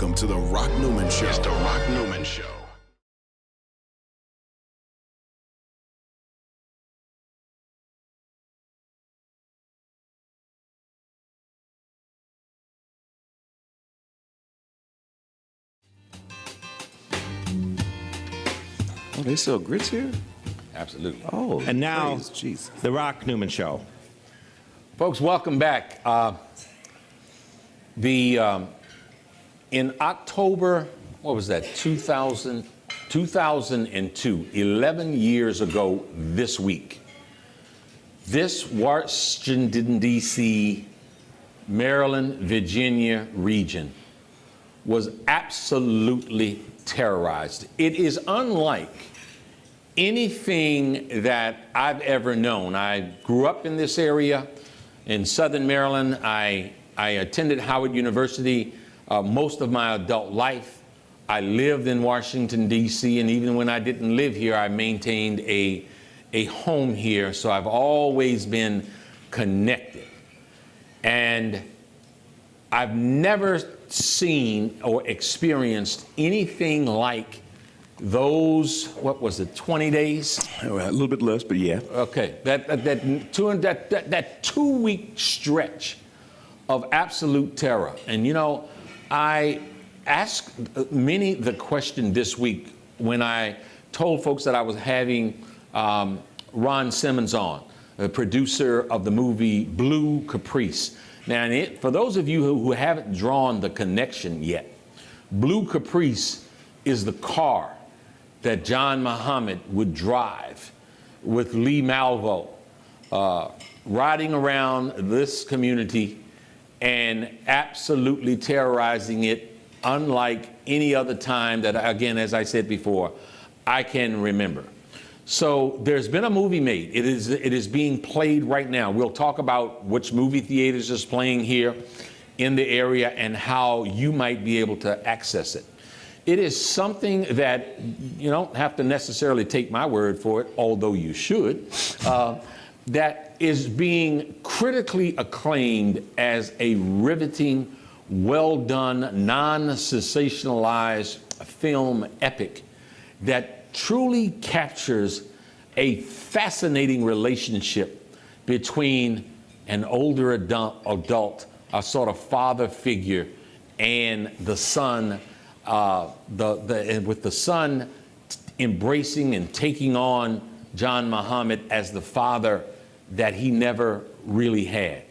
Welcome to the Rock Newman Show. It's the Rock Newman Show. Oh, they sell grits here? Absolutely. Oh, And now, praise Jesus. the Rock Newman Show. Folks, welcome back. In October, what was that, 2002, 11 years ago this week, this Washington, D.C., Maryland, Virginia region was absolutely terrorized. It is unlike anything that I've ever known. I grew up in this area in Southern Maryland. I attended Howard University most of my adult life. I lived in Washington, D.C., and even when I didn't live here, I maintained a home here, so I've always been connected. And I've never seen or experienced anything like those, what was it, 20 days? A little bit less, but yeah. Okay, that 2-week stretch of absolute terror. And you know, I asked many the question this week when I told folks that I was having Ron Simmons on, the producer of the movie Blue Caprice. Now, for those of you who haven't drawn the connection yet, Blue Caprice is the car that John Muhammad would drive with Lee Malvo, riding around this community and absolutely terrorizing it, unlike any other time that, again, as I said before, I can remember. So there's been a movie made. It is being played right now. We'll talk about which movie theaters is playing here in the area and how you might be able to access it. It is something that you don't have to necessarily take my word for it, although you should, that is being critically acclaimed as a riveting, well-done, non-sensationalized film epic that truly captures a fascinating relationship between an older adult, a sort of father figure, and the son, with the son embracing and taking on John Muhammad as the father that he never really had.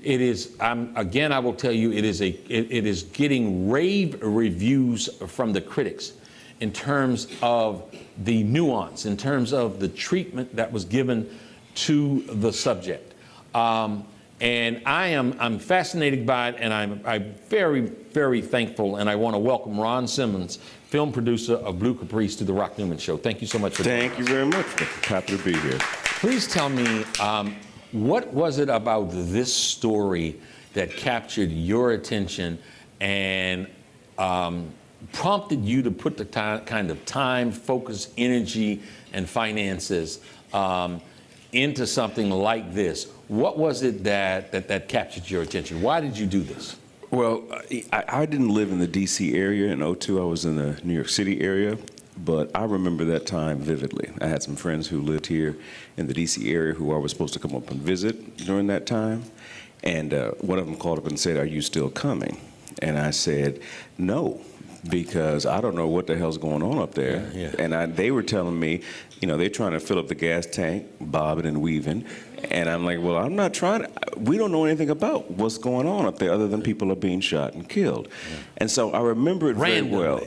It is, again, I will tell you, it is getting rave reviews from the critics in terms of the nuance, in terms of the treatment that was given to the subject. And I'm fascinated by it, and I'm very, very thankful, and I want to welcome Ron Simmons, film producer of Blue Caprice, to the Rock Newman Show. Thank you so much for joining us. Thank you very much. Happy to be here. Please tell me, what was it about this story that captured your attention and prompted you to put the kind of time, focus, energy, and finances into something like this? What was it that captured your attention? Why did you do this? Well, I didn't live in the D.C. area in '02. I was in the New York City area, but I remember that time vividly. I had some friends who lived here in the D.C. area who I was supposed to come up and visit during that time, and one of them called up and said, "Are you still coming?" And I said, "No, because I don't know what the hell's going on up there." Yeah. And they were telling me, you know, they're trying to fill up the gas tank, bobbing and weaving. And I'm like, well, I'm not trying to, we don't know anything about what's going on up there other than people are being shot and killed. Yeah. And so I remember it randomly, very well.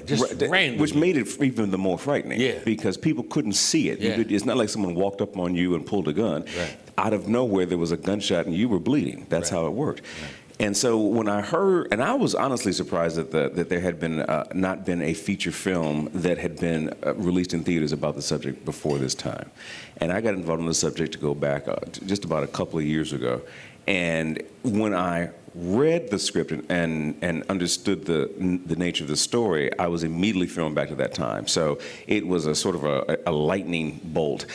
Randomly. Which made it even the more frightening. Yeah. Because people couldn't see it. Yeah. It's not like someone walked up on you and pulled a gun. Right. Out of nowhere, there was a gunshot and you were bleeding. That's Right. how it worked. Right. And so when I heard, and I was honestly surprised that there had been not been a feature film that had been released in theaters about the subject before this time. And I got involved in the subject to go back just about a couple of years ago. And when I read the script and understood the nature of the story, I was immediately thrown back to that time. So it was a sort of a lightning bolt.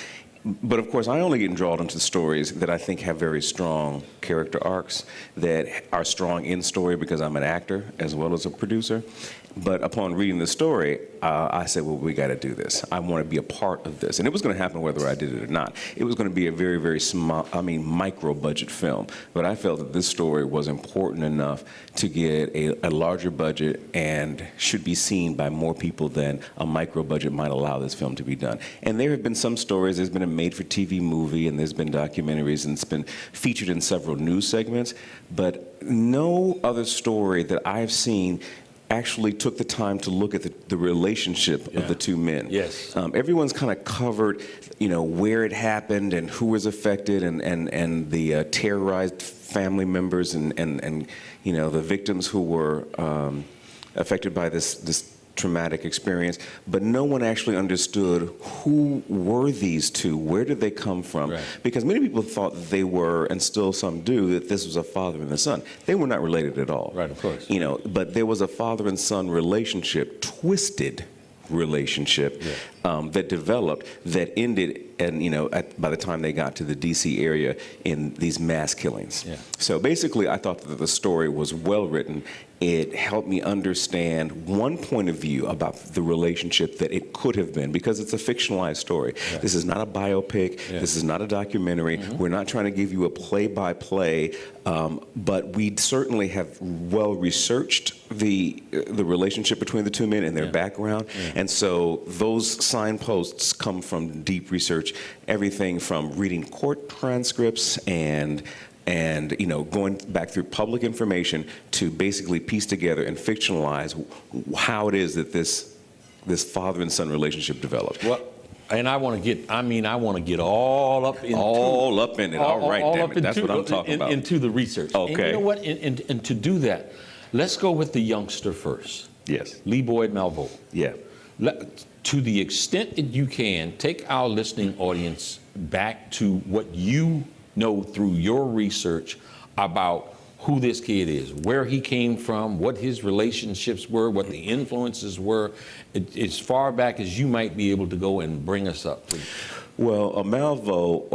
But of course, I only get drawn into stories that I think have very strong character arcs, that are strong in story because I'm an actor as well as a producer. But upon reading the story, I said, well, we got to do this. I want to be a part of this. And it was going to happen whether I did it or not. It was going to be a very, very small, micro-budget film. But I felt that this story was important enough to get a larger budget and should be seen by more people than a micro-budget might allow this film to be done. And there have been some stories. There's been a made-for-TV movie, and there's been documentaries, and it's been featured in several news segments. But no other story that I've seen actually took the time to look at the relationship of the two men. Yes. Everyone's kind of covered, where it happened and who was affected, and the terrorized family members and the victims who were affected by this traumatic experience, but no one actually understood who were these two, where did they come from? Right. Because many people thought that they were, and still some do, that this was a father and a son. They were not related at all. Right, of course. But there was a father and son relationship, twisted relationship, that developed, that ended, and by the time they got to the DC area, in these mass killings. Yeah. So basically, I thought that the story was well written. It helped me understand one point of view about the relationship that it could have been, because it's a fictionalized story. Yeah. This is not a biopic. Yeah. This is not a documentary. Mm-hmm. We're not trying to give you a play-by-play, but we certainly have well researched the relationship between the two men and their background. Yeah. And so those signposts come from deep research, everything from reading court transcripts and going back through public information to basically piece together and fictionalize how it is that this father and son relationship developed. Well, and I want to get all up into it. All right, damn it. That's what I'm talking about. Into the research. Okay. And you know what? And to do that, let's go with the youngster first. Yes. Lee Boyd Malvo. Yeah. To the extent that you can, take our listening audience back to what you know through your research about who this kid is, where he came from, what his relationships were, what the influences were, as far back as you might be able to go and bring us up, please. Well, Malvo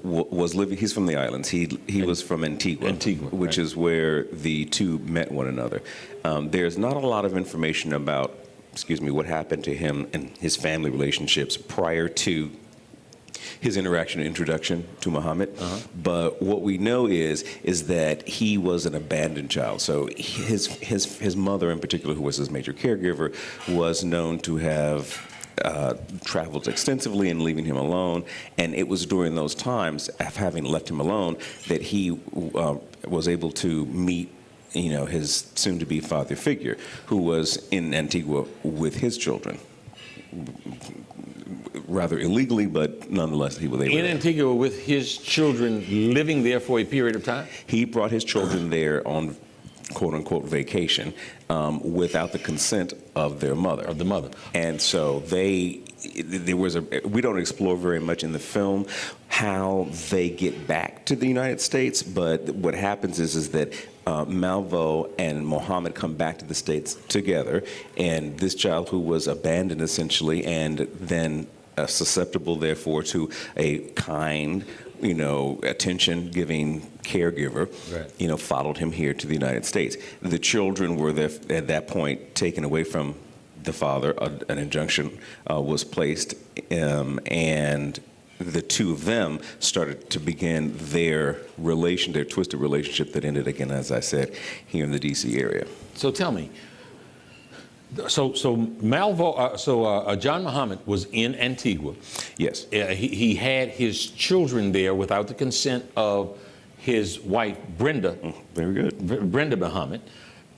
was living. He's from the islands. He was from Antigua, which is where the two met one another. There's not a lot of information about, what happened to him and his family relationships prior to his introduction to Muhammad. Uh-huh. But what we know is that he was an abandoned child. So his mother in particular, who was his major caregiver, was known to have traveled extensively and leaving him alone. And it was during those times, of having left him alone, that he was able to meet his soon-to-be father figure, who was in Antigua with his children. Rather illegally, but nonetheless, he was able in Antigua with his children, living there for a period of time? He brought his children there on quote-unquote vacation without the consent of their mother. Of the mother. And so we don't explore very much in the film how they get back to the United States, but what happens is that Malvo and Mohammed come back to the States together, and this child who was abandoned essentially, and then susceptible therefore to a kind, attention-giving caregiver, right, followed him here to the United States. The children were there at that point taken away from the father. An injunction was placed, and the two of them started to begin their twisted relationship that ended, again, as I said, here in the D.C. area. So tell me, so Malvo, John Muhammad was in Antigua. Yes. He had his children there without the consent of his wife, Brenda. Very good. Brenda Muhammad.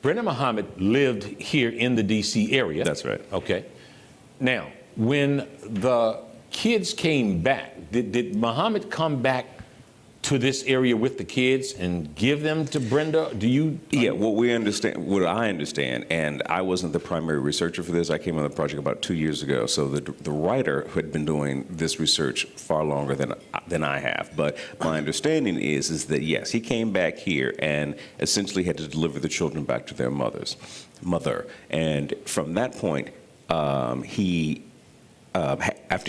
Brenda Muhammad lived here in the D.C. area. That's right. Okay. Now, when the kids came back, did Muhammad come back to this area with the kids and give them to Brenda? Yeah, what I understand, and I wasn't the primary researcher for this. I came on the project about 2 years ago. So the writer who had been doing this research far longer than I have. But my understanding is that yes, he came back here and essentially had to deliver the children back to their mother. And from that point, after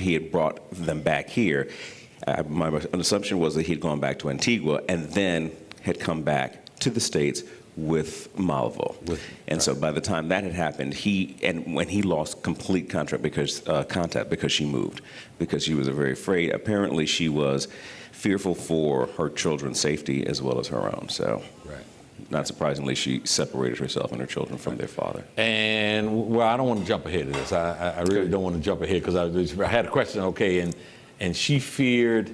he had brought them back here, My assumption was that he'd gone back to Antigua and then had come back to the States with Malvo. So by the time that had happened, when he lost complete contact because she moved, because she was very afraid. Apparently she was fearful for her children's safety as well as her own. So not surprisingly, she separated herself and her children from their father. And well, I don't want to jump ahead of this. I really don't want to jump ahead because I had a question, okay, and she feared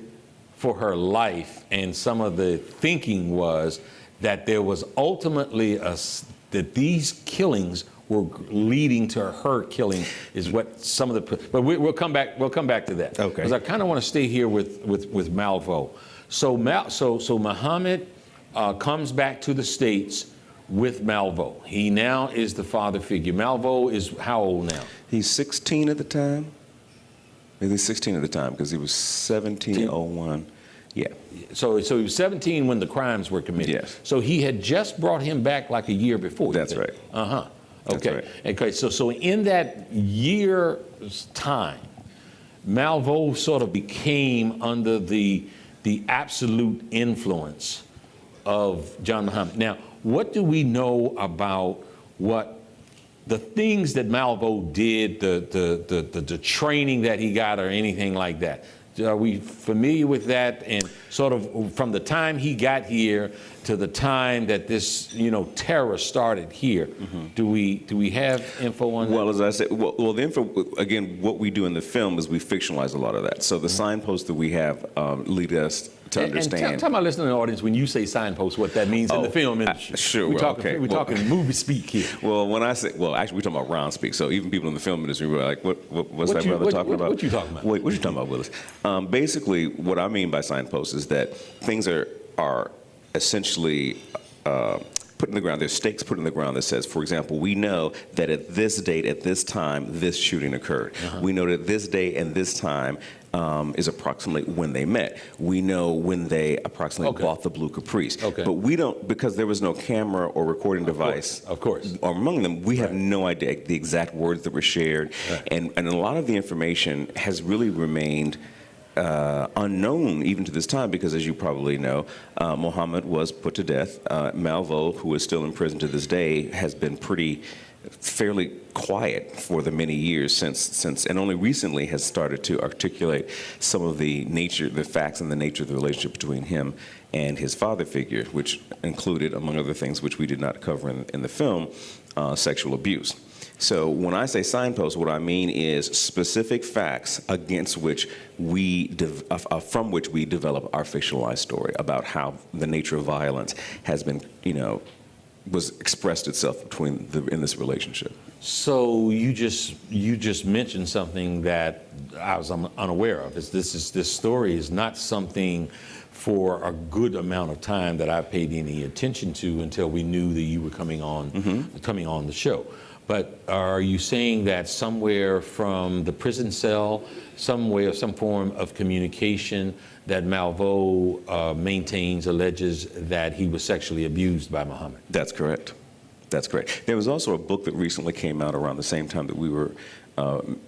for her life, and some of the thinking was that there was ultimately that these killings were leading to her killing, is what some of the. But we'll come back. We'll come back to that. Okay. Because I kind of want to stay here with Malvo. So Muhammad comes back to the States with Malvo. He now is the father figure. Malvo is how old now? He's 16 at the time. Maybe 16 at the time because he was 1701. Yeah. So he was 17 when the crimes were committed. Yes. So he had just brought him back like a year before. That's right. Uh-huh. That's Okay. right. Okay. So in that year's time, Malvo sort of became under the absolute influence of John Muhammad. Now, what do we know about what the things that Malvo did, the training that he got, or anything like that? Are we familiar with that? And sort of from the time he got here to the time that this, terror started here, do we have info on that? Well, as I said, well, the info, again, what we do in the film is we fictionalize a lot of that. So the signposts that we have lead us to understand. And tell my listening audience, when you say signposts, what that means in the film industry. Sure. We're talking movie speak here. Well, when I say, actually, we're talking about round speak. So even people in the film industry were like, what's that brother talking about? What you talking about? What you talking about, Willis? Basically, what I mean by signposts is that things are essentially put in the ground. There's stakes put in the ground that says, for example, we know that at this date, at this time, this shooting occurred. We know that this day and this time is approximately when they met. We know when they approximately bought the blue Caprice. Okay. But we don't, because there was no camera or recording device of course. or among them, we have no idea the exact words that were shared. And a lot of the information has really remained unknown even to this time, because as you probably know, Muhammad was put to death. Malvo, who is still in prison to this day, has been fairly quiet for the many years since, and only recently has started to articulate some of the facts and the nature of the relationship between him and his father figure, which included, among other things, which we did not cover in the film, sexual abuse. So when I say signposts, what I mean is specific facts against which from which we develop our fictionalized story about how the nature of violence has been, was expressed itself in this relationship. So you just mentioned something that I was unaware of. This story is not something for a good amount of time that I paid any attention to until we knew that you were coming on the show. But are you saying that somewhere from the prison cell, some form of communication that Malvo alleges that he was sexually abused by Muhammad? That's correct. That's correct. There was also a book that recently came out around the same time that we were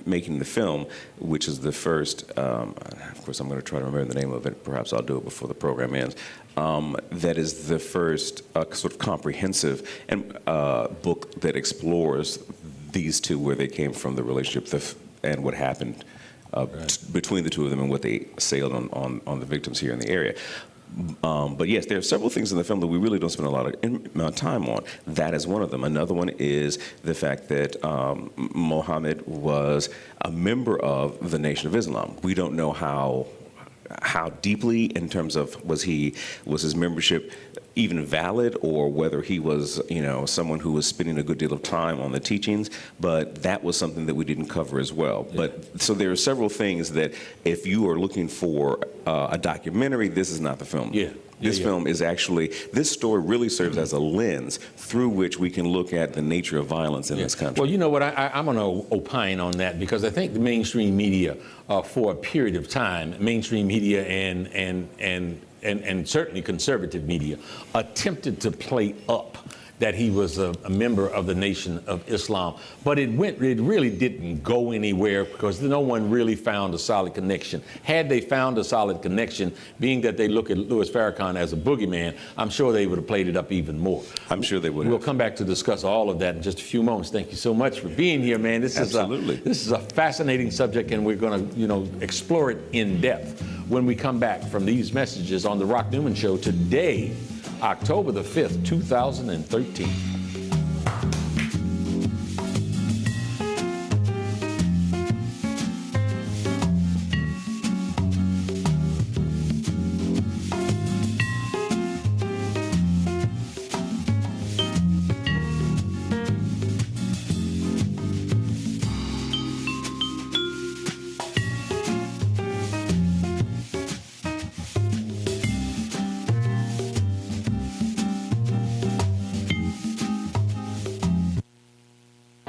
making the film, which is the first, of course I'm going to try to remember the name of it, perhaps I'll do it before the program ends, that is the first sort of comprehensive book that explores these two, where they came from, the relationship and what happened between the two of them and what they sailed on the victims here in the area. But yes, there are several things in the film that we really don't spend a lot of time on. That is one of them. Another one is the fact that Muhammad was a member of the Nation of Islam. We don't know how deeply, in terms of was his membership even valid, or whether he was someone who was spending a good deal of time on the teachings, but that was something that we didn't cover as well. Yeah. But so there are several things that if you are looking for a documentary, this is not the film. This film is actually, this story really serves as a lens through which we can look at the nature of violence in this country. Well, you know what, I'm going to opine on that, because I think the mainstream media, for a period of time, mainstream media and certainly conservative media, attempted to play up that he was a member of the Nation of Islam. But it really didn't go anywhere because no one really found a solid connection. Had they found a solid connection, being that they look at Louis Farrakhan as a boogeyman, I'm sure they would have played it up even more. I'm sure they would have. We'll come back to discuss all of that in just a few moments. Thank you so much for being here, man. This is a fascinating subject, and we're going to explore it in depth when we come back from these messages on the Rock Newman Show today, October the 5th, 2013.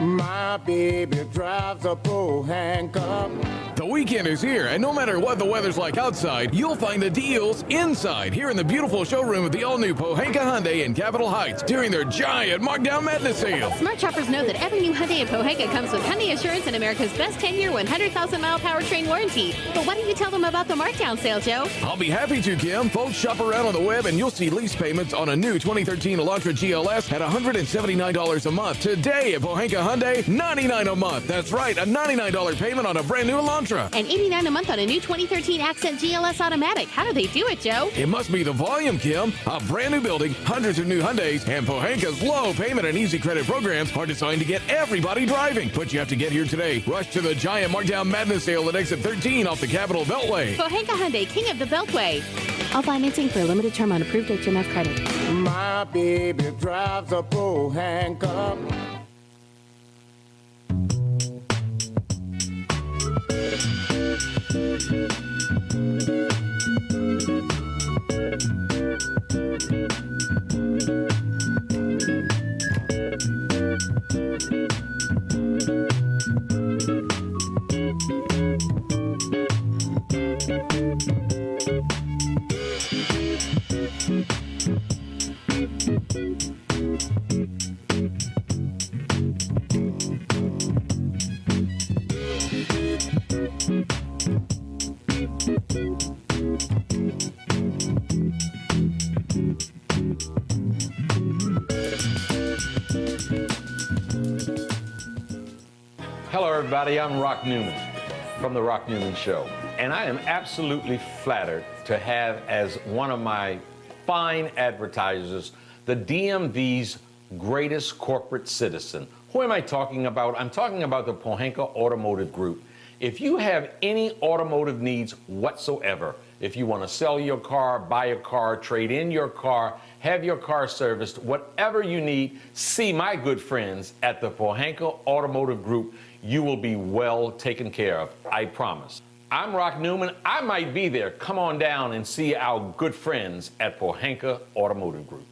My baby drives a handcuff. The weekend is here, and no matter what the weather's like outside, you'll find the deals inside here in the beautiful showroom of the all-new Pohanka Hyundai in Capitol Heights during their giant Markdown Madness sale. Smart shoppers know that every new Hyundai in Pohanka comes with Hyundai Assurance and America's best 10-year, 100,000-mile powertrain warranty. But why don't you tell them about the Markdown sale, Joe? I'll be happy to, Kim. Folks, shop around on the web, and you'll see lease payments on a new 2013 Elantra GLS at $179 a month. Today at Pohanka Hyundai, $99 a month. That's right, a $99 payment on a brand new Elantra. And $89 a month on a new 2013 Accent GLS Automatic. How do they do it, Joe? It must be the volume, Kim. A brand new building, hundreds of new Hyundais, and Pohanka's low payment and easy credit programs are designed to get everybody driving. But you have to get here today. Rush to the giant Markdown Madness sale at exit 13 off the Capitol Beltway. Pohanka Hyundai, king of the Beltway. All financing for a limited term on approved HMF credit. My baby drives a handcuff. Hello, everybody. I'm Rock Newman from the Rock Newman Show, and I am absolutely flattered to have as one of my fine advertisers the DMV's greatest corporate citizen. Who am I talking about? I'm talking about the Pohanka Automotive Group. If you have any automotive needs whatsoever, if you want to sell your car, buy a car, trade in your car, have your car serviced, whatever you need, see my good friends at the Pohanka Automotive Group. You will be well taken care of, I promise. I'm Rock Newman. I might be there. Come on down and see our good friends at Pohanka Automotive Group.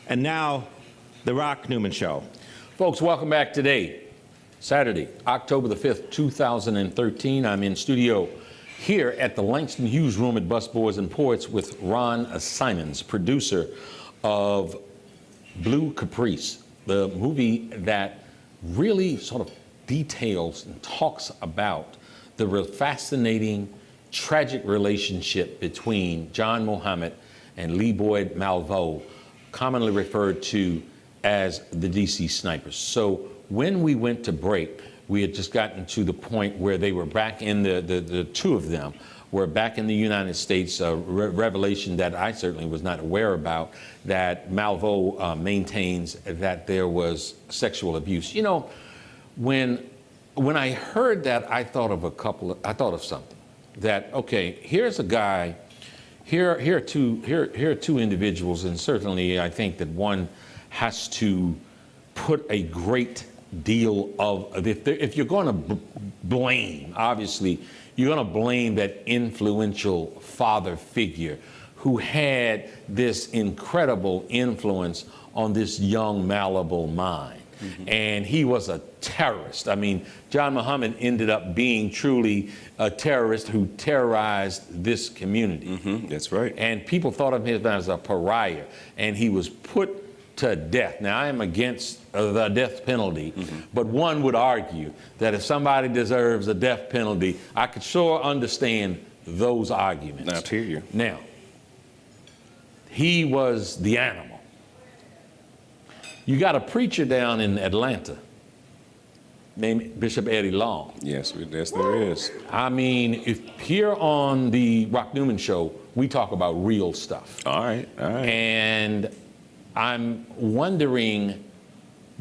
And now, the Rock Newman Show. Folks, welcome back today, Saturday, October the 5th, 2013. I'm in studio here at the Langston Hughes Room at Busboys and Poets with Ron Simons, producer of Blue Caprice, the movie that really sort of details and talks about the real fascinating, tragic relationship between John Muhammad and Lee Boyd Malvo, commonly referred to as the DC Snipers. So when we went to break, we had just gotten to the point where they were back in the two of them were back in the United States, a revelation that I certainly was not aware about, that Malvo maintains that there was sexual abuse. You know, when I heard that, I thought of something. That, okay, here's a guy, here are two individuals, and certainly I think that one has to put a great deal of, if you're going to blame, obviously, you're going to blame that influential father figure who had this incredible influence on this young, malleable mind. Mm-hmm. And he was a terrorist. I mean, John Muhammad ended up being truly a terrorist who terrorized this community. Mm-hmm. That's right. And people thought of him as a pariah, and he was put to death. Now, I am against the death penalty, but one would argue that if somebody deserves a death penalty, I could sure understand those arguments. I hear you. Now, he was the animal. You got a preacher down in Atlanta named Bishop Eddie Long. Yes, there is. I mean, if here on the Rock Newman Show, we talk about real stuff. All right. And I'm wondering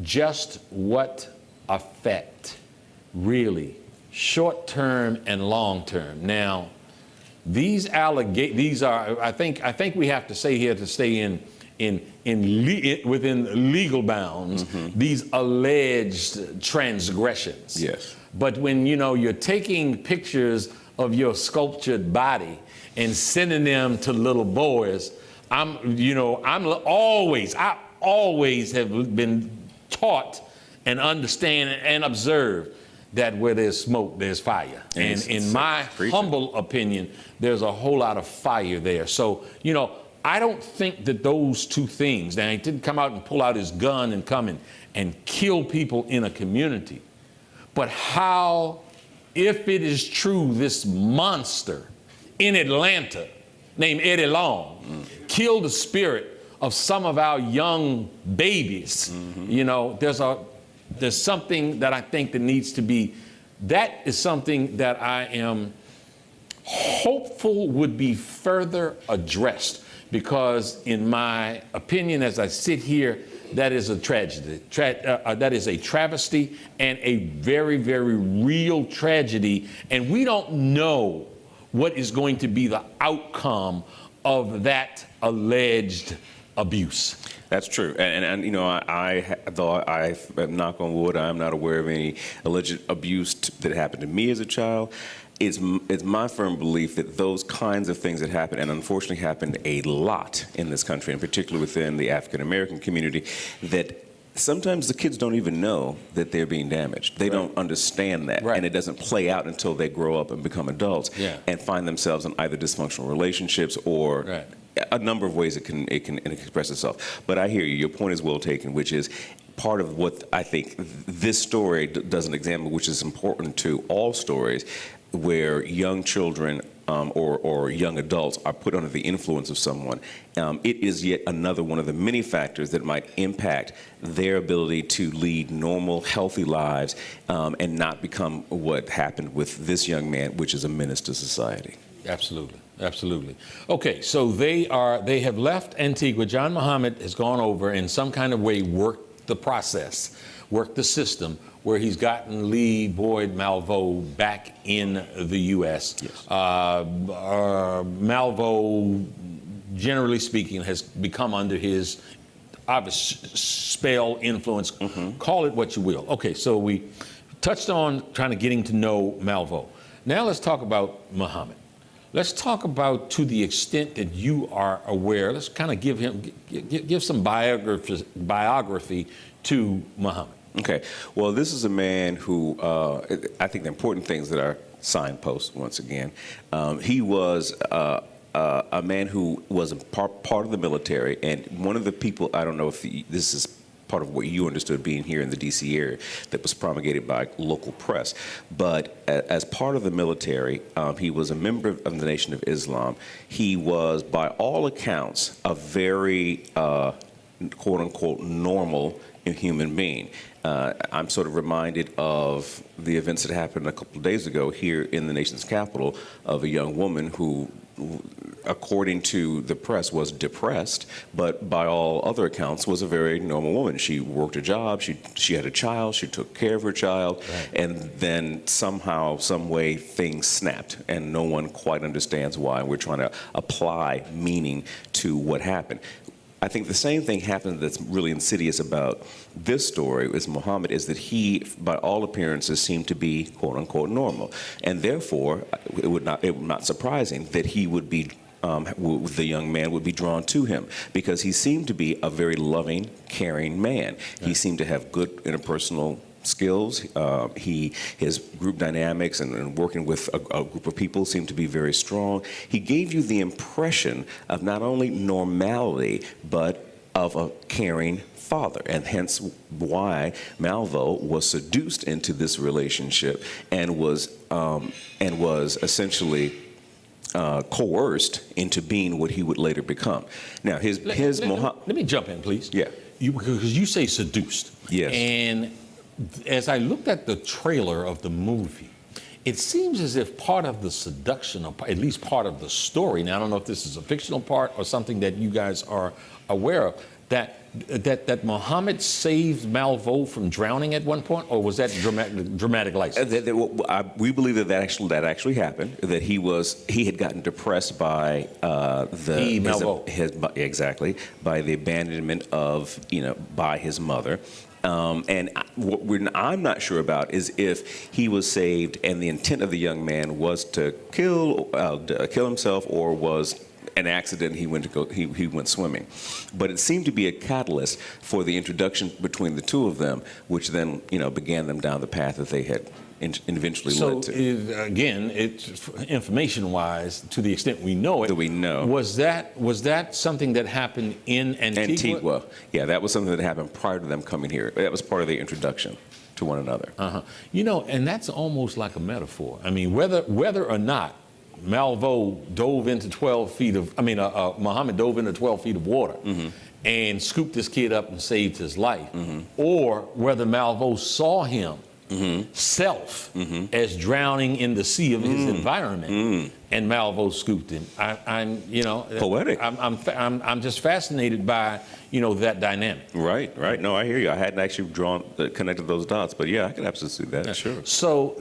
just what effect, really, short-term and long-term. Now, these are, I think we have to say here to stay within legal bounds, these alleged transgressions. Yes. But when, you're taking pictures of your sculptured body and sending them to little boys, I always have been taught and understand and observe that where there's smoke, there's fire. And in my humble opinion, there's a whole lot of fire there. So, I don't think that those two things, now he didn't come out and pull out his gun and come and kill people in a community, but how, if it is true, this monster in Atlanta named Eddie Long killed the spirit of some of our young babies. There's something that I think that needs to be, that is something that I am hopeful would be further addressed, because in my opinion, as I sit here, that is a tragedy. That is a travesty and a very, very real tragedy. And we don't know what is going to be the outcome of that alleged abuse. That's true, and I knock on wood, I'm not aware of any alleged abuse that happened to me as a child. It's my firm belief that those kinds of things that happen, and unfortunately happened a lot in this country, and particularly within the African American community, that sometimes the kids don't even know that they're being damaged. They don't understand that, and it doesn't play out until they grow up and become adults and find themselves in either dysfunctional relationships or a number of ways it can express itself. But I hear you. Your point is well taken, which is part of what I think this story doesn't examine, which is important to all stories, where young children or young adults are put under the influence of someone. It is yet another one of the many factors that might impact their ability to lead normal, healthy lives and not become what happened with this young man, which is a menace to society. Absolutely. Absolutely. Okay, so they have left Antigua. John Muhammad has gone over in some kind of way, worked the process, worked the system, where he's gotten Lee Boyd Malvo back in the U.S. Yes. Malvo, generally speaking, has become under his obvious spell, influence, call it what you will. Okay, so we touched on trying to getting to know Malvo. Now let's talk about Muhammad. Let's talk about, to the extent that you are aware, let's kind of give some biography to Muhammad. Okay. Well, this is a man who, I think the important things that are signposts, once again, he was a man who was a part of the military, and one of the people, I don't know if this is part of what you understood being here in the D.C. area, that was promulgated by local press. But as part of the military, he was a member of the Nation of Islam. He was, by all accounts, a very, quote-unquote, normal human being. I'm sort of reminded of the events that happened a couple of days ago here in the nation's capital of a young woman who according to the press, was depressed, but by all other accounts was a very normal woman. She worked a job, she had a child, she took care of her child, and then somehow, some way, things snapped, and no one quite understands why. We're trying to apply meaning to what happened. I think the same thing happened that's really insidious about this story is Muhammad, is that he, by all appearances, seemed to be quote unquote normal, and therefore it would not surprising that he would be the young man would be drawn to him, because he seemed to be a very loving, caring man. He seemed to have good interpersonal skills. His group dynamics and working with a group of people seemed to be very strong. He gave you the impression of not only normality, but of a caring father, and hence why Malvo was seduced into this relationship and was essentially coerced into being what he would later become. Now, let me jump in, please. Yeah. Because you say seduced. Yes. And as I looked at the trailer of the movie, it seems as if part of the seduction, or at least part of the story, now I don't know if this is a fictional part or something that you guys are aware of, that Muhammad saved Malvo from drowning at one point, or was that dramatic license? We believe that actually happened. That he had gotten depressed by Malvo. Exactly, by the abandonment of by his mother. And what I'm not sure about is if he was saved and the intent of the young man was to kill himself, or was an accident. He went swimming, but it seemed to be a catalyst for the introduction between the two of them, which then began them down the path that they had eventually led to. So again, it's information-wise, to the extent we know it, that we know, was that something that happened in Antigua? Yeah, that was something that happened prior to them coming here. That was part of the introduction to one another. And that's almost like a metaphor. I mean, whether or not Malvo dove into 12 feet of, Muhammad dove into 12 feet of water and scooped this kid up and saved his life, or whether Malvo saw him as drowning in the sea of his environment, and Malvo scooped him. I'm poetic. I'm just fascinated by that dynamic. Right. No, I hear you. I hadn't actually connected those dots, but yeah, I can absolutely see that. Yeah. Sure. So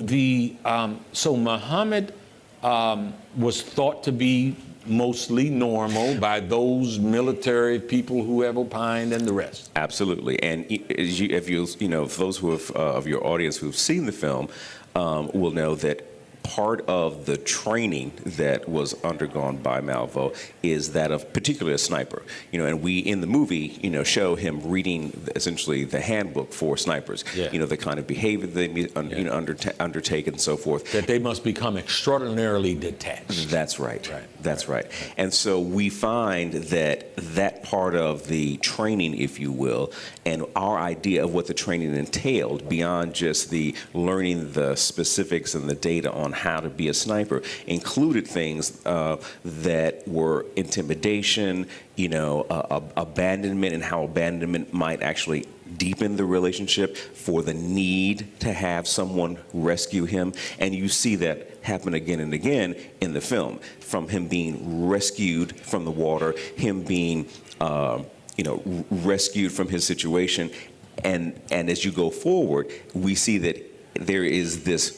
so Muhammad was thought to be mostly normal by those military people who have opined and the rest. Absolutely, and if those who have of your audience who've seen the film will know that part of the training that was undergone by Malvo is that of particularly a sniper. And we in the movie, show him reading essentially the handbook for snipers. Yeah. The kind of behavior they undertake and so forth. That they must become extraordinarily detached. That's right. That's right. And so we find that part of the training, if you will, and our idea of what the training entailed beyond just the learning the specifics and the data on how to be a sniper included things that were intimidation, abandonment, and how abandonment might actually deepen the relationship for the need to have someone rescue him. And you see that happen again and again in the film, from him being rescued from the water, him being rescued from his situation. And as you go forward, we see that there is this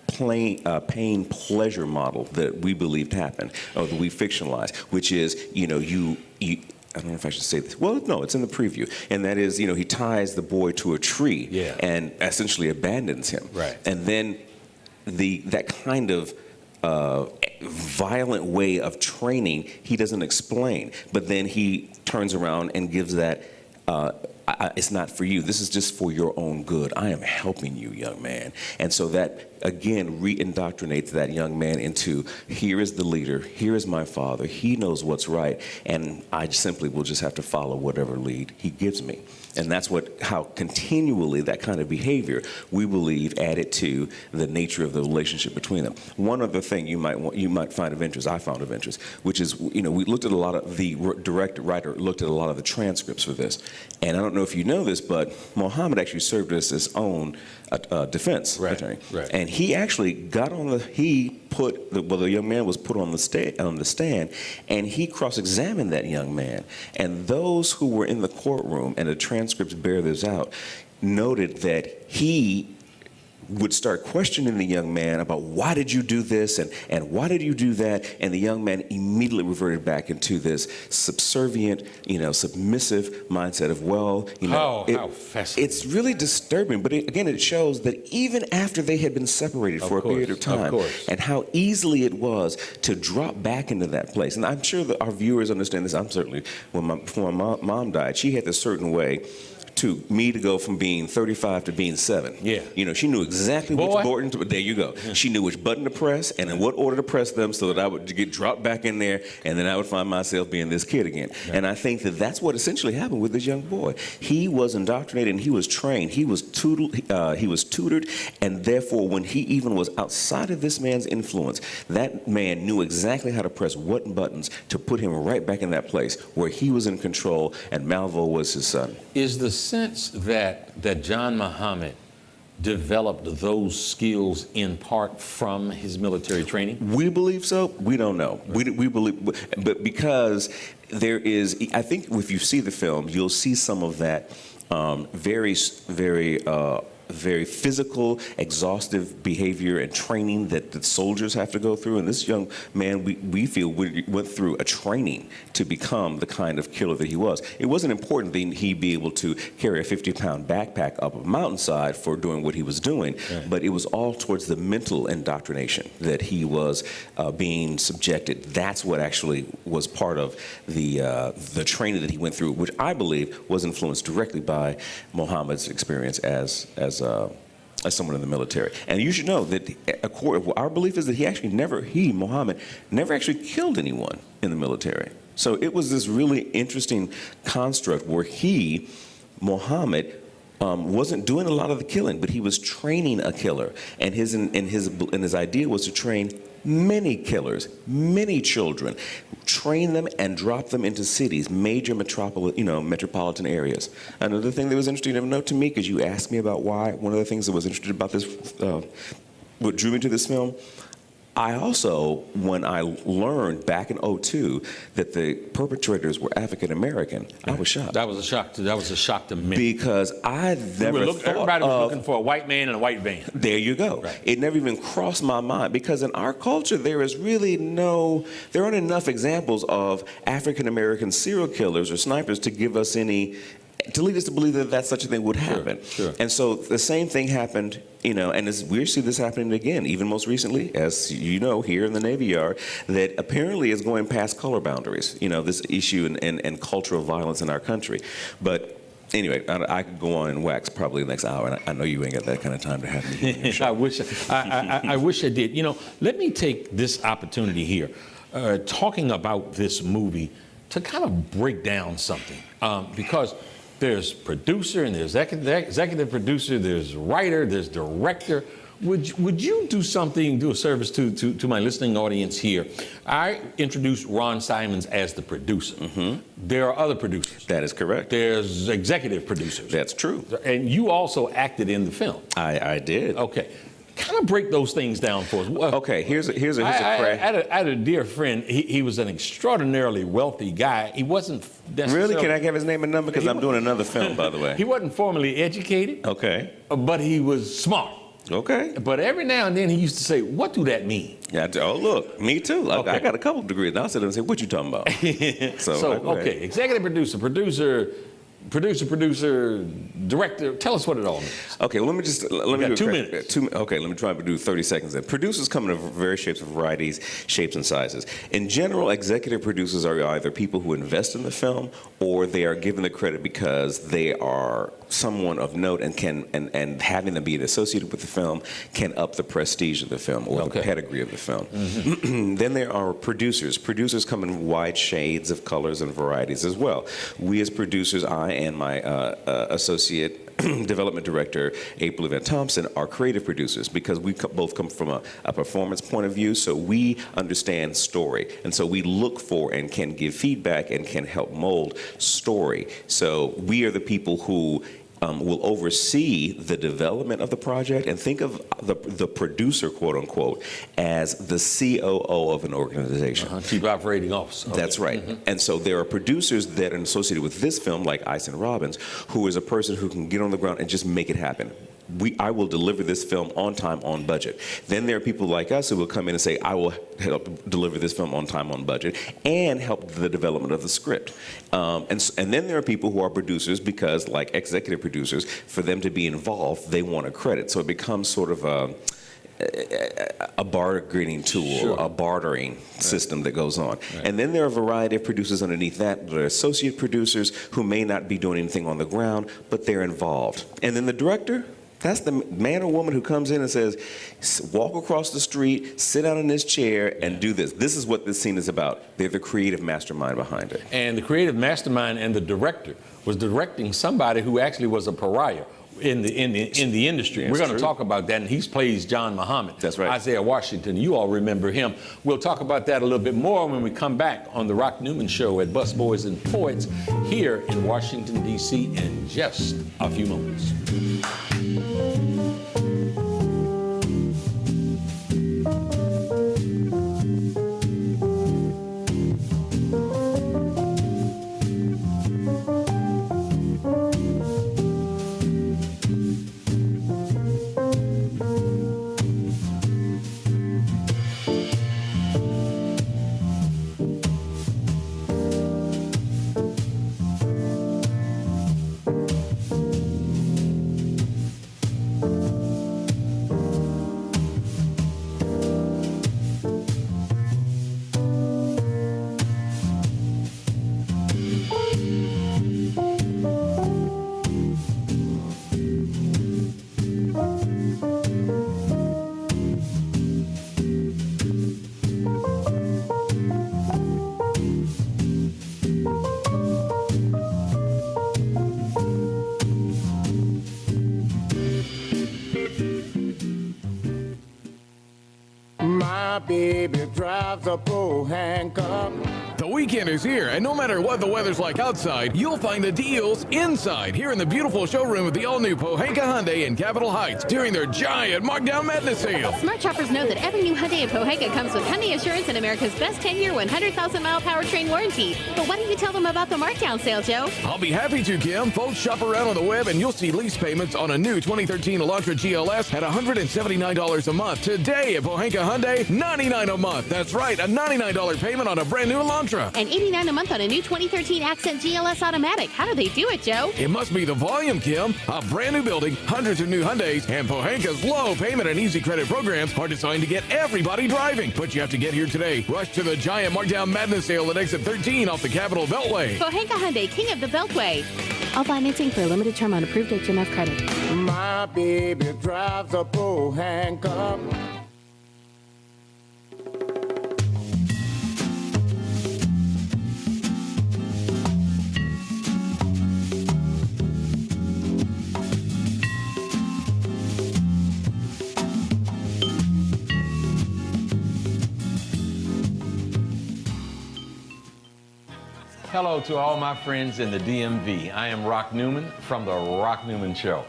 pain-pleasure model that we believed happened, or that we fictionalized, which is, I don't know if I should say this. Well, no, it's in the preview. And that is, he ties the boy to a tree and essentially abandons him. Right. And then that kind of violent way of training, he doesn't explain. But then he turns around and gives that, it's not for you. This is just for your own good. I am helping you, young man. And so that, again, re-indoctrinates that young man into, here is the leader, here is my father, he knows what's right, and I simply will just have to follow whatever lead he gives me. And that's how continually that kind of behavior, we believe, added to the nature of the relationship between them. One other thing you might find of interest, I found of interest, which is, we looked at a lot of, the writer looked at a lot of the transcripts for this. And I don't know if you know this, but Muhammad actually served as his own defense attorney. Right. And And he actually got on the young man was put on the stand, and he cross-examined that young man. And those who were in the courtroom, and the transcripts bear this out, noted that he would start questioning the young man about why did you do this and why did you do that, and the young man immediately reverted back into this subservient, submissive mindset of, how fascinating. It's really disturbing, but it shows that even after they had been separated for a period of time, and how easily it was to drop back into that place. And I'm sure that our viewers understand this. I'm certainly, before my mom died, she had this certain way to me to go from being 35 to being 7. Yeah. She knew exactly which button to, there you go. She knew which button to press and in what order to press them so that I would get dropped back in there, and then I would find myself being this kid again. Yeah. And I think that that's what essentially happened with this young boy. He was indoctrinated and he was trained. He was tutored, and therefore when he even was outside of this man's influence, that man knew exactly how to press what buttons to put him right back in that place where he was in control and Malvo was his son. Is the sense that John Muhammad developed those skills in part from his military training? We believe so. We don't know. We believe, but because there is, I think if you see the film, you'll see some of that very physical, exhaustive behavior and training that the soldiers have to go through. And this young man, we feel, went through a training to become the kind of killer that he was. It wasn't important that he be able to carry a 50-pound backpack up a mountainside for doing what he was doing, but it was all towards the mental indoctrination that he was being subjected. That's what actually was part of the training that he went through, which I believe was influenced directly by Muhammad's experience as someone in the military. And you should know that our belief is that Muhammad never actually killed anyone in the military. So it was this really interesting construct where Muhammad, wasn't doing a lot of the killing, but he was training a killer. And his idea was to train many killers, many children, train them and drop them into cities, major metropolitan areas. Another thing that was interesting to note to me, because you asked me about why, one of the things that was interesting about this, what drew me to this film, I also, when I learned back in 2002 that the perpetrators were African American, I was shocked. That was a shock to me. Because I never thought everybody was looking for a white man in a white van. There you go. Right. It never even crossed my mind, because in our culture there aren't enough examples of African American serial killers or snipers to lead us to believe that such a thing would happen. Sure. And so the same thing happened, and we see this happening again, even most recently, as you know, here in the Navy Yard, that apparently is going past color boundaries, this issue and cultural violence in our country. But anyway, I could go on and wax probably the next hour, and I know you ain't got that kind of time to have me on your show. I wish I did. Let me take this opportunity here, talking about this movie, to kind of break down something, because there's producer and there's executive producer, there's writer, there's director. Would you do a service to my listening audience here? I introduced Ron Simons as the producer. Mm-hmm. There are other producers. That is correct. There's executive producers. That's true. And you also acted in the film. I did. Okay. Kind of break those things down for us. Okay, here's a crash. I had a dear friend. He was an extraordinarily wealthy guy. He wasn't necessarily... Really? Can I have his name and number? Because I'm doing another film, by the way. He wasn't formally educated. Okay. But he was smart. Okay. But every now and then he used to say, "What do that mean?" Yeah. Oh, look, me too. Okay. I got a couple of degrees. And I'll sit there and say, "What you talking about?" Okay, executive producer, director. Tell us what it all means. Okay, let me do 2 minutes. Okay, let me try to do 30 seconds then. Producers come in various varieties, shapes, and sizes. In general, executive producers are either people who invest in the film, or they are given the credit because they are someone of note and having them be associated with the film can up the prestige of the film or the pedigree of the film. Mm-hmm. Then there are producers. Producers come in wide shades of colors and varieties as well. We as producers, I and my associate development director, April Yvette Thompson, are creative producers because we both come from a performance point of view, so we understand story. And so we look for and can give feedback and can help mold story. So we are the people who will oversee the development of the project, and think of the producer, quote unquote, as the COO of an organization. Chief Operating Officer. Okay. That's right. And so there are producers that are associated with this film, like Ison Robbins, who is a person who can get on the ground and just make it happen. I will deliver this film on time, on budget. Then there are people like us who will come in and say, I will help deliver this film on time, on budget, and help the development of the script. And then there are people who are producers, because like executive producers, for them to be involved, they want a credit. So it becomes sort of a bargaining tool, Sure. a bartering system that goes on. And then there are a variety of producers underneath that. There are associate producers who may not be doing anything on the ground, but they're involved. And then the director, that's the man or woman who comes in and says, walk across the street, sit down in this chair, and do this. This is what this scene is about. They're the creative mastermind behind it. And the creative mastermind and the director was directing somebody who actually was a pariah in the industry. That's We're going to true. talk about that, and he plays John Muhammad. That's right. Isaiah Washington. You all remember him. We'll talk about that a little bit more when we come back on the Rock Newman Show at Busboys and Poets here in Washington, D.C. in just a few moments. My baby drives a pro handcuff. The weekend is here, and no matter what the weather's like outside, you'll find the deals inside here in the beautiful showroom of the all-new Pohanka Hyundai in Capitol Heights during their giant Markdown Madness sale. Smart shoppers know that every new Hyundai in Pohanka comes with Hyundai Assurance and America's best 10-year, 100,000-mile powertrain warranty. But why don't you tell them about the markdown sale, Joe? I'll be happy to, Kim. Folks, shop around on the web, and you'll see lease payments on a new 2013 Elantra GLS at $179 a month. Today at Pohanka Hyundai, $99 a month. That's right, a $99 payment on a brand new Elantra. And $89 a month on a new 2013 Accent GLS Automatic. How do they do it, Joe? It must be the volume, Kim. A brand new building, hundreds of new Hyundais, and Pohanka's low payment and easy credit programs are designed to get everybody driving. But you have to get here today. Rush to the giant Markdown Madness sale at exit 13 off the Capitol Beltway. Pohanka Hyundai, king of the Beltway. All financing for a limited term on approved HMF credit. My baby drives a pro handcuff. Hello to all my friends in the DMV. I am Rock Newman from the Rock Newman Show.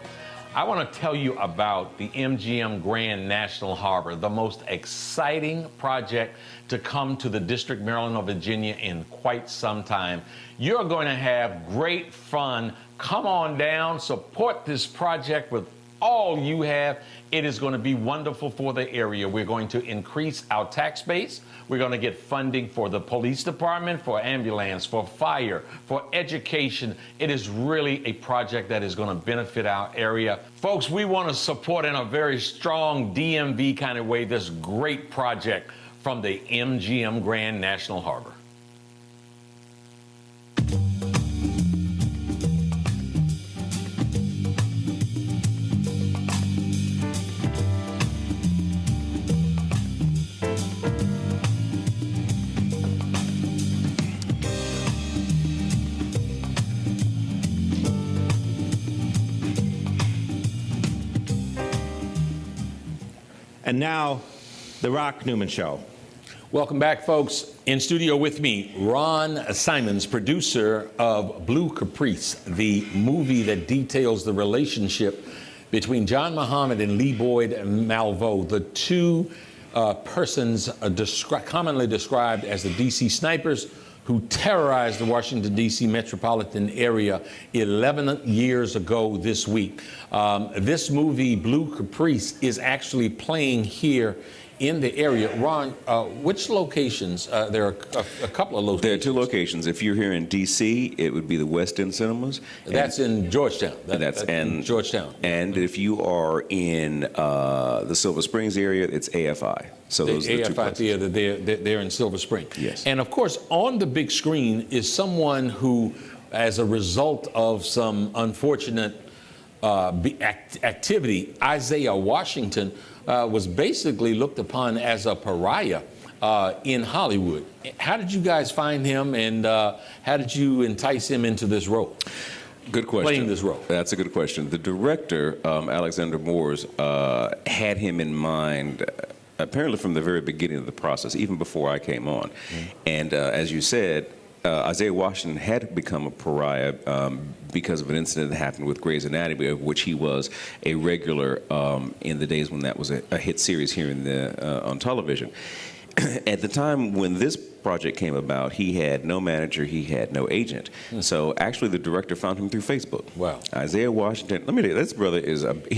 I want to tell you about the MGM Grand National Harbor, the most exciting project to come to the District, Maryland, or Virginia in quite some time. You're going to have great fun. Come on down, support this project with all you have. It is going to be wonderful for the area. We're going to increase our tax base. We're going to get funding for the police department, for ambulance, for fire, for education. It is really a project that is going to benefit our area. Folks, we want to support in a very strong DMV kind of way this great project from the MGM Grand National Harbor. And now, the Rock Newman Show. Welcome back, folks. In studio with me, Ron Simons, producer of Blue Caprice, the movie that details the relationship between John Muhammad and Lee Boyd Malvo, the two persons commonly described as the DC Snipers, who terrorized the Washington, D.C. metropolitan area 11 years ago this week. This movie, Blue Caprice, is actually playing here in the area. Ron, which locations? There are a couple of locations. There are two locations. If you're here in D.C., it would be the West End Cinemas. That's in Georgetown. That's in Georgetown. And if you are in the Silver Springs area, it's AFI. So those are the two places. Theater, they're in Silver Spring. Yes. And of course, on the big screen is someone who, as a result of some unfortunate activity, Isaiah Washington was basically looked upon as a pariah in Hollywood. How did you guys find him, and how did you entice him into this role? Good question. Playing this role. That's a good question. The director, Alexander Moores, had him in mind apparently from the very beginning of the process, even before I came on. And as you said, Isaiah Washington had become a pariah because of an incident that happened with Grey's Anatomy, of which he was a regular in the days when that was a hit series here on television. At the time when this project came about, he had no manager, he had no agent. So actually the director found him through Facebook. Wow. Isaiah Washington, let me tell you, this brother is what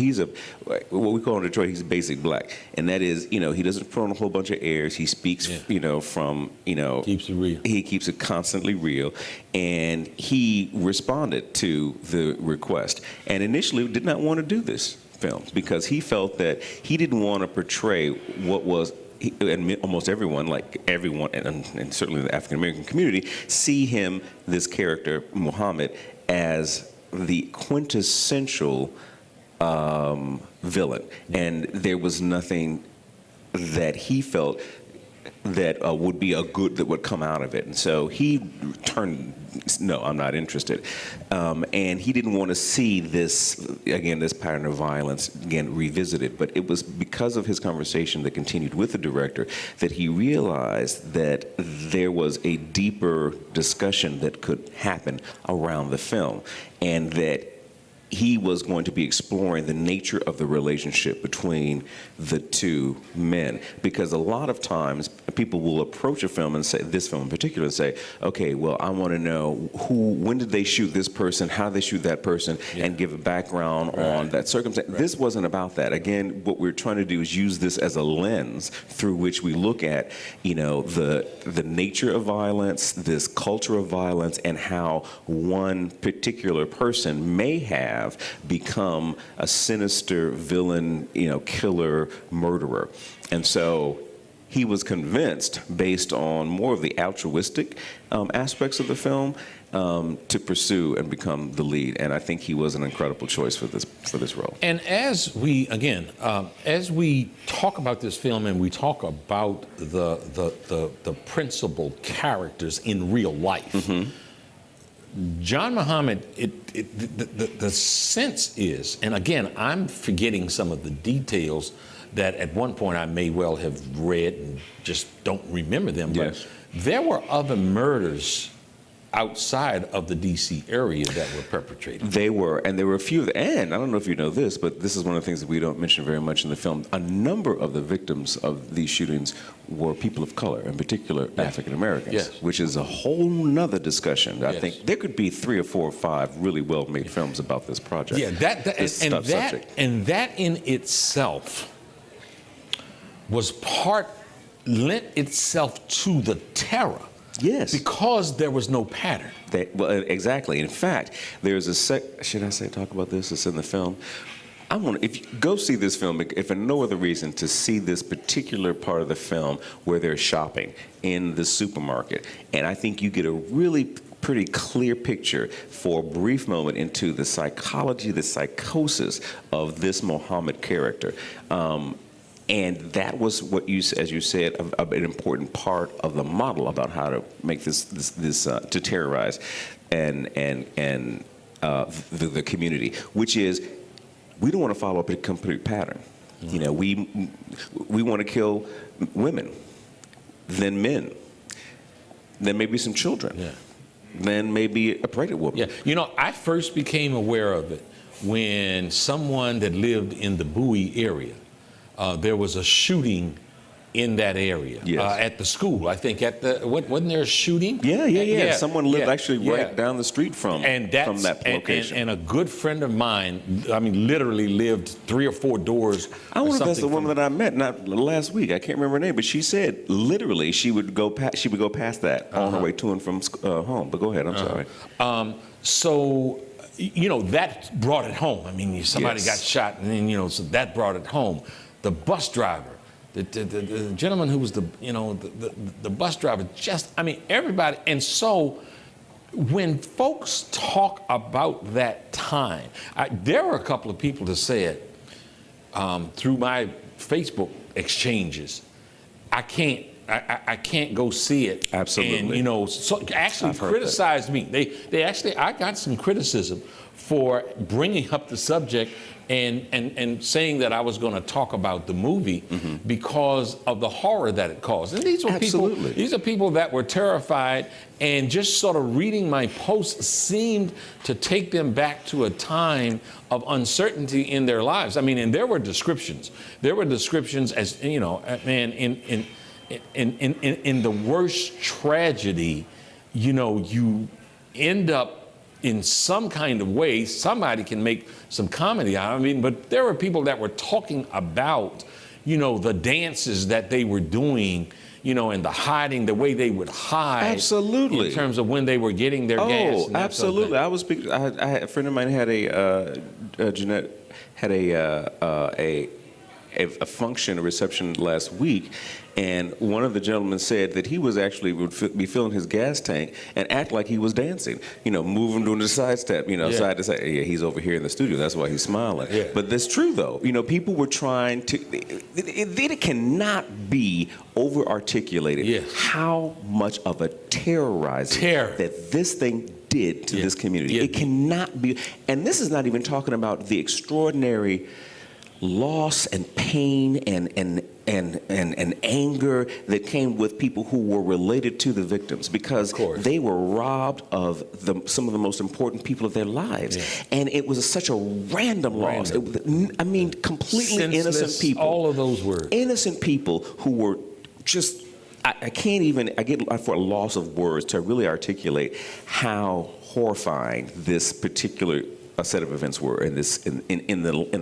we call in Detroit, he's a basic black. And that is, he doesn't put on a whole bunch of airs. He speaks, keeps it real. He keeps it constantly real. And he responded to the request and initially did not want to do this film because he felt that he didn't want to portray what was, and almost everyone, and certainly the African American community, see him, this character, Muhammad, as the quintessential villain. And there was nothing that he felt that that would come out of it. And so he turned, no, I'm not interested. And he didn't want to see this pattern of violence, again, revisited. But it was because of his conversation that continued with the director that he realized that there was a deeper discussion that could happen around the film, and that he was going to be exploring the nature of the relationship between the two men. Because a lot of times people will approach a film and say, this film in particular, and say, okay, well, I want to know when did they shoot this person, how they shoot that person, and give a background on that circumstance. This wasn't about that. Again, what we're trying to do is use this as a lens through which we look at, the nature of violence, this culture of violence, and how one particular person may have become a sinister villain, killer, murderer. And so he was convinced, based on more of the altruistic aspects of the film, to pursue and become the lead. And I think he was an incredible choice for this role. And as we talk about this film and we talk about the principal characters in real life, John Muhammad, the sense is, and again, I'm forgetting some of the details that at one point I may well have read and just don't remember them, but there were other murders outside of the D.C. area that were perpetrated. They were, and there were a few, and I don't know if you know this, but this is one of the things that we don't mention very much in the film. A number of the victims of these shootings were people of color, in particular African Americans, which is a whole nother discussion. I think there could be 3 or 4 or 5 really well-made films about this project. Yeah, that in itself lent itself to the terror. Yes. Because there was no pattern. Well, exactly. In fact, there's should I talk about this? It's in the film. If you go see this film, if for no other reason, to see this particular part of the film where they're shopping in the supermarket. And I think you get a really pretty clear picture for a brief moment into the psychology, the psychosis of this Muhammad character. And that was what as you said, an important part of the model about how to make this to terrorize the community, which is we don't want to follow up a complete pattern. We want to kill women, then men, then maybe some children, Yeah. then maybe a pregnant woman. Yeah, you know, I first became aware of it when someone that lived in the Bowie area, there was a shooting in that area at the school. I think wasn't there a shooting? Yeah. Someone lived actually right down the street from that location. And a good friend of mine, I mean, literally lived 3 or 4 doors. I wonder if that's the woman that I met not last week. I can't remember her name, but she said literally she would go past that on her way to and from home. But go ahead. I'm sorry. So, you know, that brought it home. I mean, somebody got shot, and then, you know, so that brought it home. The bus driver. The gentleman who was the bus driver, everybody. And so when folks talk about that time, there were a couple of people that said through my Facebook exchanges, I can't go see it. Absolutely. And, you know, so actually criticized me. I got some criticism for bringing up the subject and saying that I was going to talk about the movie because of the horror that it caused. And these were people that were terrified, and just sort of reading my posts seemed to take them back to a time of uncertainty in their lives. I mean, and there were descriptions. There were descriptions as, you know, man, in the worst tragedy, you know, you end up in some kind of way, somebody can make some comedy out of it. I mean, but there were people that were talking about, you know, the dances that they were doing, you know, and the hiding, the way they would hide. Absolutely. In terms of when they were getting their gas. Oh, absolutely. I had a friend of mine had Jeanette had a function, a reception last week, and one of the gentlemen said that he was actually would be filling his gas tank and act like he was dancing, you know, moving, doing the side step, you know, side to side. Yeah, he's over here in the studio. That's why he's smiling. Yeah. But that's true, though. You know, people were trying to. It cannot be over-articulated how much of a terrorizing that this thing did to this community. Yeah. It cannot be. And this is not even talking about the extraordinary loss and pain and anger that came with people who were related to the victims, because they were robbed of some of the most important people of their lives. And it was such a random loss. I mean, completely innocent people. All of those words. Innocent people who were just, I get for a loss of words to really articulate how horrifying this particular a set of events were in the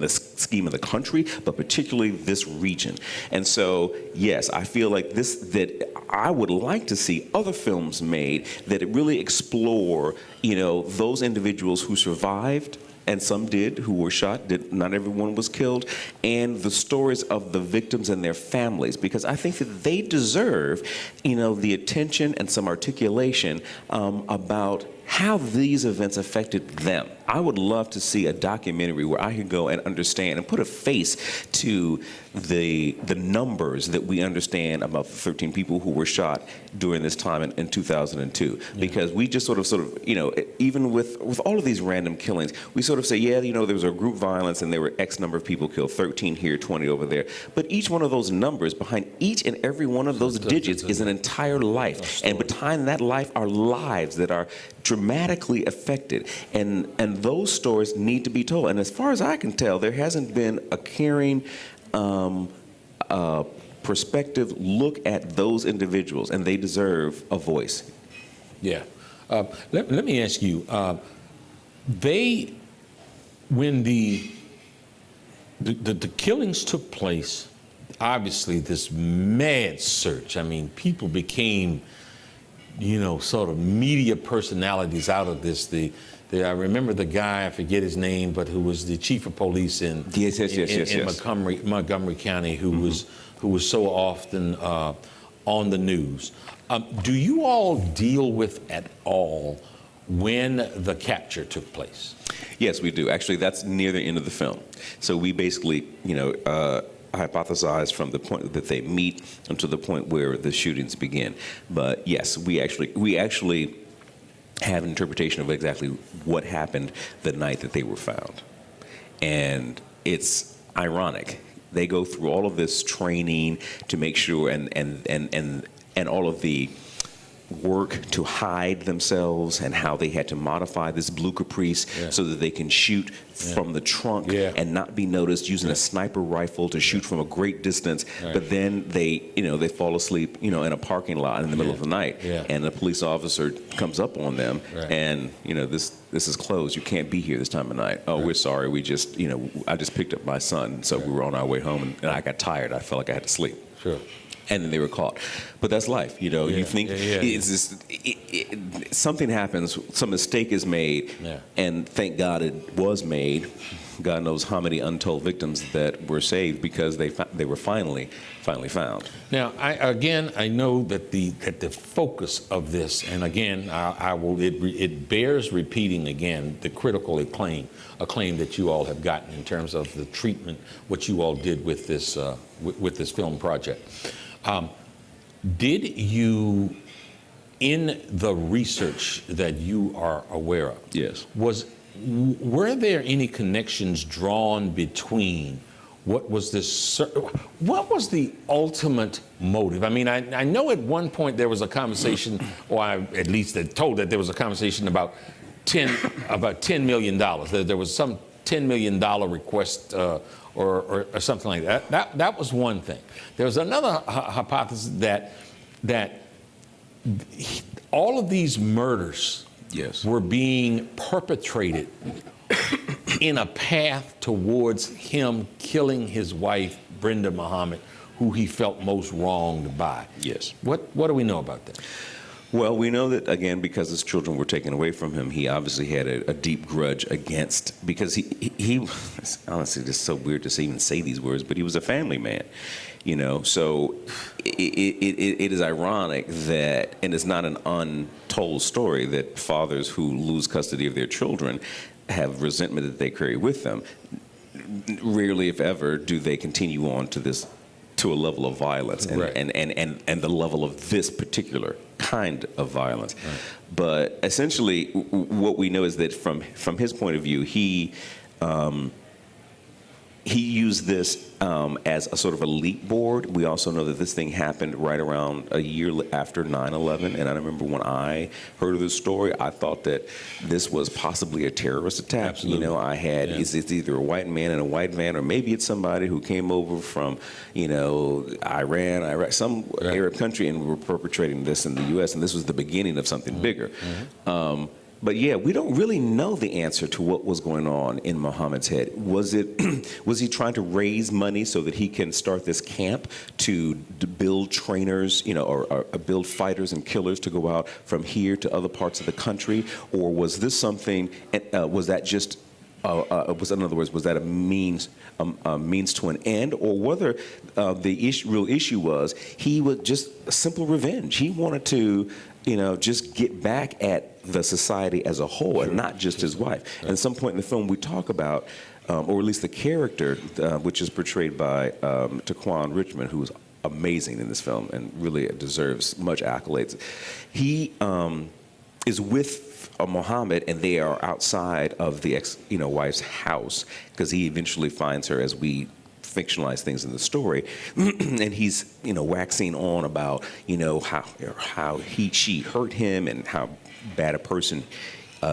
scheme of the country, but particularly this region. And so, yes, I feel like that I would like to see other films made that really explore, you know, those individuals who survived, and some did, who were shot. Not everyone was killed, and the stories of the victims and their families, because I think that they deserve, you know, the attention and some articulation about how these events affected them. I would love to see a documentary where I can go and understand and put a face to the numbers that we understand about the 13 people who were shot during this time in 2002. Because we just sort of, you know, even with all of these random killings, we sort of say, yeah, you know, there was a group violence and there were X number of people killed, 13 here, 20 over there. But each one of those numbers, behind each and every one of those digits is an entire life. And behind that life are lives that are dramatically affected. And those stories need to be told. And as far as I can tell, there hasn't been a caring perspective look at those individuals, and they deserve a voice. Yeah. Let me ask you, when the killings took place, obviously this mad search, I mean, people became, you know, sort of media personalities out of this. I remember the guy, I forget his name, but who was the chief of police in Montgomery County, who was so often on the news. Do you all deal with at all when the capture took place? Yes, we do. Actually, that's near the end of the film. So we basically, you know, hypothesize from the point that they meet until the point where the shootings begin. But yes, we actually have an interpretation of exactly what happened the night that they were found. And it's ironic. They go through all of this training to make sure and all of the work to hide themselves and how they had to modify this blue Caprice so that they can shoot from the trunk and not be noticed, using a sniper rifle to shoot from a great distance. But then they fall asleep, in a parking lot in the middle of the night, and a police officer comes up on them and, this is closed. You can't be here this time of night. Oh, we're sorry. We just, I just picked up my son, so we were on our way home, and I got tired. I felt like I had to sleep. Sure. And then they were caught. But that's life, You think it's just, something happens, some mistake is made, and thank God it was made. God knows how many untold victims that were saved because they were finally found. Now, I know that the focus of this, and again, it bears repeating again the critical acclaim that you all have gotten in terms of the treatment, what you all did with this film project. Did you, in the research that you are aware of, Yes. Were there any connections drawn between what was the ultimate motive? I mean, I know at one point there was a conversation, or I at least told that there was a conversation about $10 million. There was some $10 million request or something like that. That was one thing. There was another hypothesis that all of these murders were being perpetrated in a path towards him killing his wife, Brenda Muhammad, who he felt most wronged by. Yes. What do we know about that? Well, we know that, again, because his children were taken away from him, he obviously had a deep grudge against, because he honestly, it's so weird to even say these words, but he was a family man, so it is ironic that, and it's not an untold story, that fathers who lose custody of their children have resentment that they carry with them. Rarely, if ever, do they continue on to a level of violence and the level of this particular kind of violence. Right. But essentially, what we know is that from his point of view, he used this as a sort of a leap board. We also know that this thing happened right around a year after 9/11. And I remember when I heard of this story, I thought that this was possibly a terrorist attack. Absolutely. It's either a white man in a white van, or maybe it's somebody who came over from, Iran, Iraq, some Arab country, and were perpetrating this in the U.S. And this was the beginning of something bigger. But we don't really know the answer to what was going on in Muhammad's head. Was he trying to raise money so that he can start this camp to build trainers, or build fighters and killers to go out from here to other parts of the country? Or was this something, was that just, in other words, was that a means to an end? Or whether the real issue was he was just a simple revenge. He wanted to, just get back at the society as a whole, and not just his wife. And at some point in the film, we talk about, or at least the character, which is portrayed by Taquan Richmond, who is amazing in this film and really deserves much accolades. He is with Muhammad, and they are outside of the wife's house, because he eventually finds her, as we fictionalize things in the story, and he's waxing on about how she hurt him and how bad a person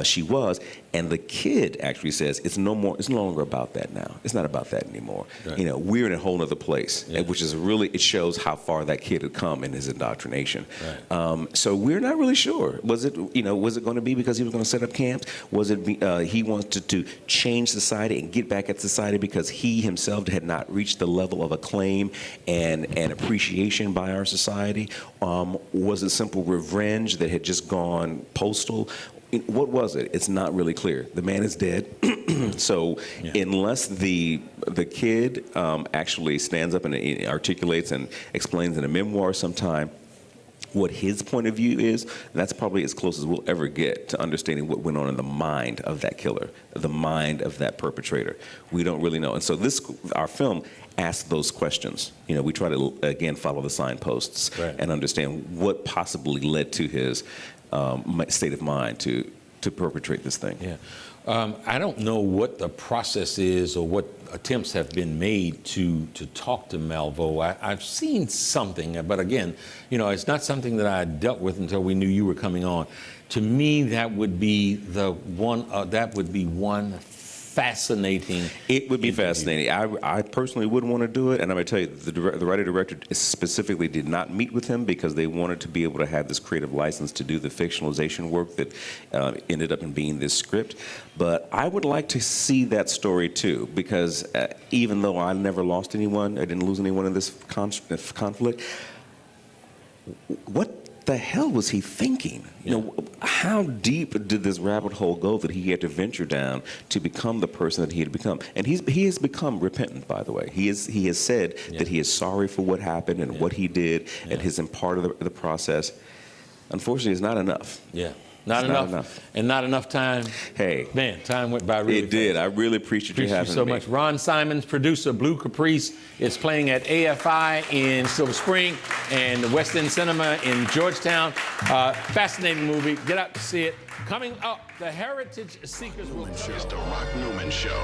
she was. And the kid actually says, it's no longer about that now. It's not about that anymore. Right. We're in a whole other place, which is it shows how far that kid had come in his indoctrination. Right. So we're not really sure. Was it going to be because he was going to set up camps? Was it he wanted to change society and get back at society because he himself had not reached the level of acclaim and appreciation by our society? Was it simple revenge that had just gone postal? What was it? It's not really clear. The man is dead. So unless the kid actually stands up and articulates and explains in a memoir sometime what his point of view is, that's probably as close as we'll ever get to understanding what went on in the mind of that killer, the mind of that perpetrator. We don't really know. And so our film asks those questions. We try to, again, follow the signposts and understand what possibly led to his state of mind to perpetrate this thing. Yeah. I don't know what the process is or what attempts have been made to talk to Malvo. I've seen something, but again, you know, it's not something that I dealt with until we knew you were coming on. To me, that would be one fascinating. It would be interview. fascinating. I personally wouldn't want to do it, and I'm going to tell you, the writer-director specifically did not meet with him because they wanted to be able to have this creative license to do the fictionalization work that ended up in being this script. But I would like to see that story too, because even though I never lost anyone, I didn't lose anyone in this conflict, what the hell was he thinking? You know, how deep did this rabbit hole go that he had to venture down to become the person that he had become? And he has become repentant, by the way. He has said that he is sorry for what happened and what he did and has been part of the process. Unfortunately, it's not enough. Yeah. Not enough. And not enough time. Hey. Man, time went by really fast. It did. I really appreciate you having me. so much. Ron Simons, producer, Blue Caprice, is playing at AFI in Silver Spring and the West End Cinema in Georgetown. Fascinating movie. Get out to see it. Coming up, the Heritage Seekers will... It's the Rock Newman Show.